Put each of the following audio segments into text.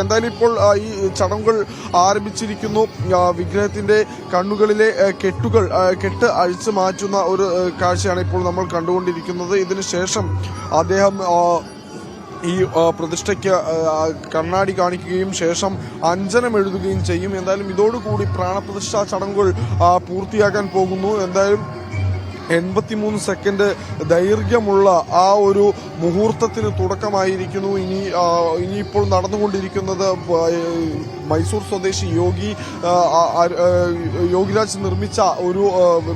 എന്തായാലും ഇപ്പോൾ ഈ ചടങ്ങുകൾ ആരംഭിച്ചിരിക്കുന്നു. വിഗ്രഹത്തിന്റെ കണ്ണുകളിലെ കെട്ട് അഴിച്ചു മാറ്റുന്ന ഒരു കാഴ്ചയാണ് ഇപ്പോൾ നമ്മൾ കണ്ടുകൊണ്ടിരിക്കുന്നത്. ഇതിനുശേഷം അദ്ദേഹം ഈ പ്രതിഷ്ഠയ്ക്ക് കണ്ണാടി കാണിക്കുകയും ശേഷം അഞ്ജനം എഴുതുകയും ചെയ്യും. എന്തായാലും ഇതോടുകൂടി പ്രാണപ്രതിഷ്ഠാ ചടങ്ങുകൾ പൂർത്തിയാക്കാൻ പോകുന്നു. എന്തായാലും 83 സെക്കൻഡ് ദൈർഘ്യമുള്ള ആ ഒരു മുഹൂർത്തത്തിന് തുടക്കമായിരിക്കുന്നു. ഇനിയിപ്പോൾ നടന്നുകൊണ്ടിരിക്കുന്നത് മൈസൂർ സ്വദേശി യോഗിരാജ് നിർമ്മിച്ച ഒരു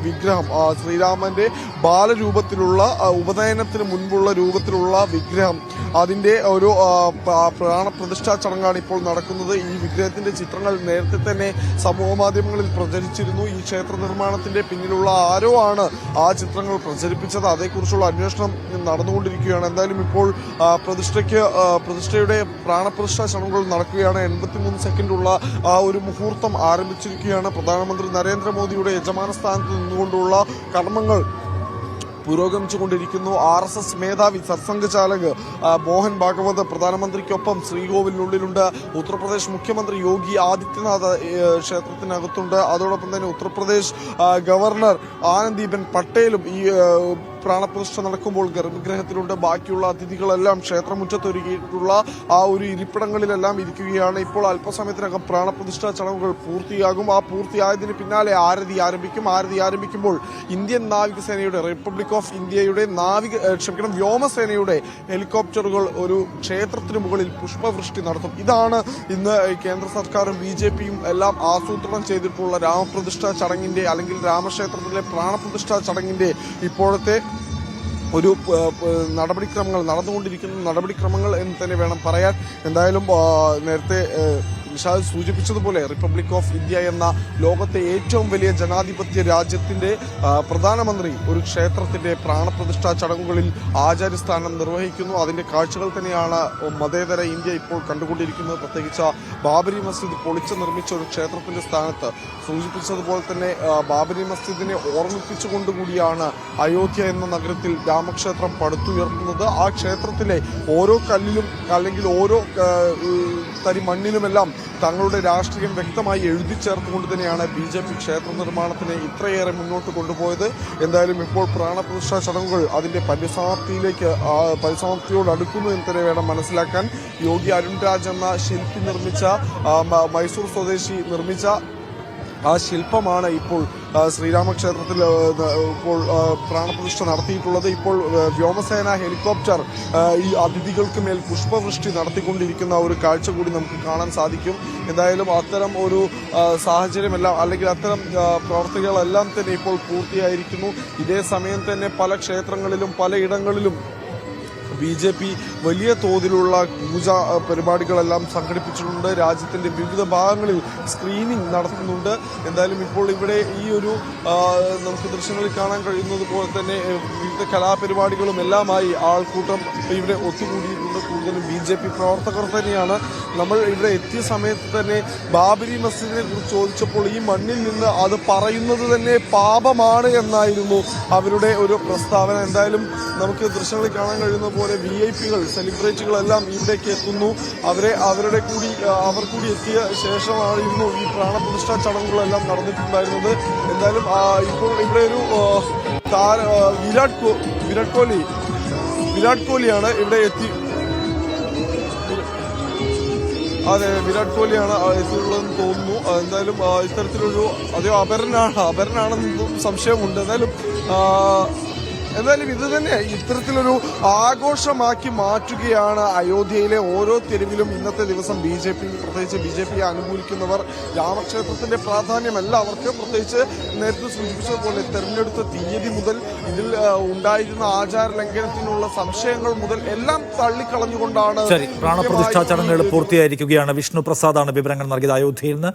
വിഗ്രഹം, ശ്രീരാമന്റെ ബാലരൂപത്തിലുള്ള ഉപനയനത്തിന് മുൻപുള്ള രൂപത്തിലുള്ള വിഗ്രഹം, അതിന്റെ ഒരു പ്രാണപ്രതിഷ്ഠാ ചടങ്ങാണ് ഇപ്പോൾ നടക്കുന്നത്. ഈ വിഗ്രഹത്തിന്റെ ചിത്രങ്ങൾ നേരത്തെ തന്നെ സമൂഹ മാധ്യമങ്ങളിൽ പ്രചരിച്ചിരുന്നു. ഈ ക്ഷേത്ര നിർമ്മാണത്തിന്റെ പിന്നിലുള്ള ആരോ ആണ് ആ ചിത്രങ്ങൾ പ്രചരിപ്പിച്ചത്. അതേക്കുറിച്ചുള്ള അന്വേഷണം നടന്നുകൊണ്ടിരിക്കുകയാണ്. എന്തായാലും ഇപ്പോൾ പ്രതിഷ്ഠയുടെ പ്രാണപ്രതിഷ്ഠാ ചടങ്ങുകൾ നടക്കുകയാണ്. 83 സെക്കൻഡുള്ള ആ ഒരു മുഹൂർത്തം ആരംഭിച്ചിരിക്കുകയാണ്. പ്രധാനമന്ത്രി നരേന്ദ്രമോദിയുടെ യജമാന സ്ഥാനത്ത് നിന്നുകൊണ്ടുള്ള കർമ്മങ്ങൾ പുരോഗമിച്ചുകൊണ്ടിരിക്കുന്നു. RSS മേധാവി സർസംഘ് ചാലക് മോഹൻ ഭാഗവത് പ്രധാനമന്ത്രിക്കൊപ്പം ശ്രീകോവിലിനുള്ളിലുണ്ട്. ഉത്തർപ്രദേശ് മുഖ്യമന്ത്രി യോഗി ആദിത്യനാഥ് ക്ഷേത്രത്തിനകത്തുണ്ട്. അതോടൊപ്പം തന്നെ ഉത്തർപ്രദേശ് ഗവർണർ ആനന്ദീബെൻ പട്ടേലും ഈ പ്രാണപ്രതിഷ്ഠ നടക്കുമ്പോൾ ഗർഭഗൃഹത്തിലുണ്ട്. ബാക്കിയുള്ള അതിഥികളെല്ലാം ക്ഷേത്രമുറ്റത്തൊരുക്കിയിട്ടുള്ള ആ ഒരു ഇരിപ്പിടങ്ങളിലെല്ലാം ഇരിക്കുകയാണ്. ഇപ്പോൾ അല്പസമയത്തിനകം പ്രാണപ്രതിഷ്ഠാ ചടങ്ങുകൾ പൂർത്തിയാകും. ആ പൂർത്തിയായതിന് പിന്നാലെ ആരതി ആരംഭിക്കുമ്പോൾ ഇന്ത്യൻ നാവികസേനയുടെ റിപ്പബ്ലിക് ഓഫ് ഇന്ത്യയുടെ വ്യോമസേനയുടെ ഹെലികോപ്റ്ററുകൾ ഒരു ക്ഷേത്രത്തിന് മുകളിൽ പുഷ്പവൃഷ്ടി നടത്തും. ഇതാണ് ഇന്ന് കേന്ദ്ര സർക്കാരും BJPയും എല്ലാം ആസൂത്രണം ചെയ്തിട്ടുള്ള രാമപ്രതിഷ്ഠാ ചടങ്ങിന്റെ അല്ലെങ്കിൽ രാമക്ഷേത്രത്തിലെ പ്രാണപ്രതിഷ്ഠാ ചടങ്ങിന്റെ ഇപ്പോഴത്തെ ഒരു നടപടിക്രമങ്ങൾ എന്ന് തന്നെ വേണം പറയാൻ. എന്തായാലും നേരത്തെ നിഷാദ് സൂചിപ്പിച്ചതുപോലെ റിപ്പബ്ലിക് ഓഫ് ഇന്ത്യ എന്ന ലോകത്തെ ഏറ്റവും വലിയ ജനാധിപത്യ രാജ്യത്തിന്റെ പ്രധാനമന്ത്രി ഒരു ക്ഷേത്രത്തിന്റെ പ്രാണപ്രതിഷ്ഠാ ചടങ്ങുകളിൽ ആചാര്യസ്ഥാനം നിർവഹിക്കുന്നു. അതിന്റെ കാഴ്ചകൾ തന്നെയാണ് മതേതര ഇന്ത്യ ഇപ്പോൾ കണ്ടുകൊണ്ടിരിക്കുന്നത്. പ്രത്യേകിച്ച് ബാബരി മസ്ജിദ് പൊളിച്ചു നിർമ്മിച്ച ഒരു ക്ഷേത്രത്തിന്റെ സ്ഥാനത്ത് സൂചിപ്പിച്ചതുപോലെ തന്നെ ബാബരി മസ്ജിദിനെ ഓർമ്മിപ്പിച്ചുകൊണ്ടുകൂടിയാണ് അയോധ്യ എന്ന നഗരത്തിൽ രാമക്ഷേത്രം പടുത്തുയർത്തുന്നത്. ആ ക്ഷേത്രത്തിലെ ഓരോ കല്ലിലും അല്ലെങ്കിൽ ഓരോ തരി മണ്ണിലുമെല്ലാം തങ്ങളുടെ രാഷ്ട്രീയം വ്യക്തമായി എഴുതി ചേർത്തുകൊണ്ട് തന്നെയാണ് BJP ക്ഷേത്ര നിർമ്മാണത്തിനെ ഇത്രയേറെ മുന്നോട്ട് കൊണ്ടുപോയത്. എന്തായാലും ഇപ്പോൾ പ്രാണപ്രതിഷ്ഠാ ചടങ്ങുകൾ അതിന്റെ പരിസമാപ്തിയോട് അടുക്കുന്നു എന്ന് തന്നെ വേണം മനസ്സിലാക്കാൻ. യോഗി അരുൺ രാജ് എന്ന ശില്പി നിർമ്മിച്ച മൈസൂർ സ്വദേശി നിർമ്മിച്ച ആ ശില്പമാണ് ഇപ്പോൾ ശ്രീരാമക്ഷേത്രത്തിൽ ഇപ്പോൾ പ്രാണപ്രതിഷ്ഠ നടത്തിയിട്ടുള്ളത്. ഇപ്പോൾ വ്യോമസേന ഹെലികോപ്റ്റർ ഈ അതിഥികൾക്ക് മേൽ പുഷ്പവൃഷ്ടി നടത്തിക്കൊണ്ടിരിക്കുന്ന ഒരു കാഴ്ച കൂടി നമുക്ക് കാണാൻ സാധിക്കും. എന്തായാലും അത്തരം ഒരു സാഹചര്യമെല്ലാം അല്ലെങ്കിൽ അത്തരം പ്രവർത്തികളെല്ലാം തന്നെ ഇപ്പോൾ പൂർത്തിയായിരിക്കുന്നു. ഇതേ സമയം തന്നെ പല ക്ഷേത്രങ്ങളിലും പലയിടങ്ങളിലും BJP വലിയ തോതിലുള്ള പൂജ പരിപാടികളെല്ലാം സംഘടിപ്പിച്ചിട്ടുണ്ട്. രാജ്യത്തിന്റെ വിവിധ ഭാഗങ്ങളിൽ സ്ക്രീനിംഗ് നടത്തുന്നുണ്ട്. എന്തായാലും ഇപ്പോൾ ഇവിടെ ഈ ഒരു നമുക്ക് ദൃശ്യങ്ങളിൽ കാണാൻ കഴിയുന്നത് പോലെ തന്നെ വിവിധ കലാപരിപാടികളും എല്ലാമായി ആൾക്കൂട്ടം ഇവിടെ ഒത്തുകൂടിയിട്ടുണ്ട്. കൂടുതലും BJP പ്രവർത്തകർ തന്നെയാണ്. നമ്മൾ ഇവിടെ എത്തിയ സമയത്ത് തന്നെ ബാബരി മസ്ജിദിനെ കുറിച്ച് ചോദിച്ചപ്പോൾ ഈ മണ്ണിൽ നിന്ന് അത് പറയുന്നത് തന്നെ പാപമാണ് എന്നായിരുന്നു അവരുടെ ഒരു പ്രസ്താവന. എന്തായാലും നമുക്ക് ദൃശ്യങ്ങളിൽ കാണാൻ കഴിയുന്ന പോലെ VIP-കൾ സെലിബ്രിറ്റികളെല്ലാം ഇവിടേക്ക് എത്തുന്നു. അവർ കൂടി എത്തിയ ശേഷമായിരുന്നു ഈ പ്രാണപ്രതിഷ്ഠാ ചടങ്ങുകളെല്ലാം നടന്നിട്ടുണ്ടായിരുന്നത്. എന്തായാലും ഇപ്പോൾ ഇവിടെ ഒരു വിരാട് കോഹ്ലിയാണ് ഇവിടെ അതെ, വിരാട് കോഹ്ലിയാണ് എത്തിയുള്ളതെന്ന് തോന്നുന്നു. എന്തായാലും ഇത്തരത്തിലൊരു അപരനാണെന്നും സംശയമുണ്ട്. എന്തായാലും ഇത് തന്നെ ഇത്തരത്തിലൊരു ആഘോഷമാക്കി മാറ്റുകയാണ് അയോധ്യയിലെ ഓരോ തെരുവിലും ഇന്നത്തെ ദിവസം പ്രത്യേകിച്ച് BJP അനുകൂലിക്കുന്നവർ. രാമക്ഷേത്രത്തിന്റെ പ്രാധാന്യമല്ല അവർക്ക്, പ്രത്യേകിച്ച് നേരത്തെ സൂചിപ്പിച്ചതുപോലെ തെരഞ്ഞെടുത്ത തീയതി മുതൽ ഇതിൽ ഉണ്ടായിരുന്ന ആചാര ലംഘനത്തിനുള്ള സംശയങ്ങൾ മുതൽ എല്ലാം തള്ളിക്കളഞ്ഞുകൊണ്ടാണ് പ്രാണപ്രതിഷ്ഠാ ചടങ്ങുകൾ പൂർത്തിയായിരിക്കുകയാണ്. വിഷ്ണു പ്രസാദാണ് വിവരങ്ങൾ നൽകിയത് അയോധ്യയിൽ നിന്ന്.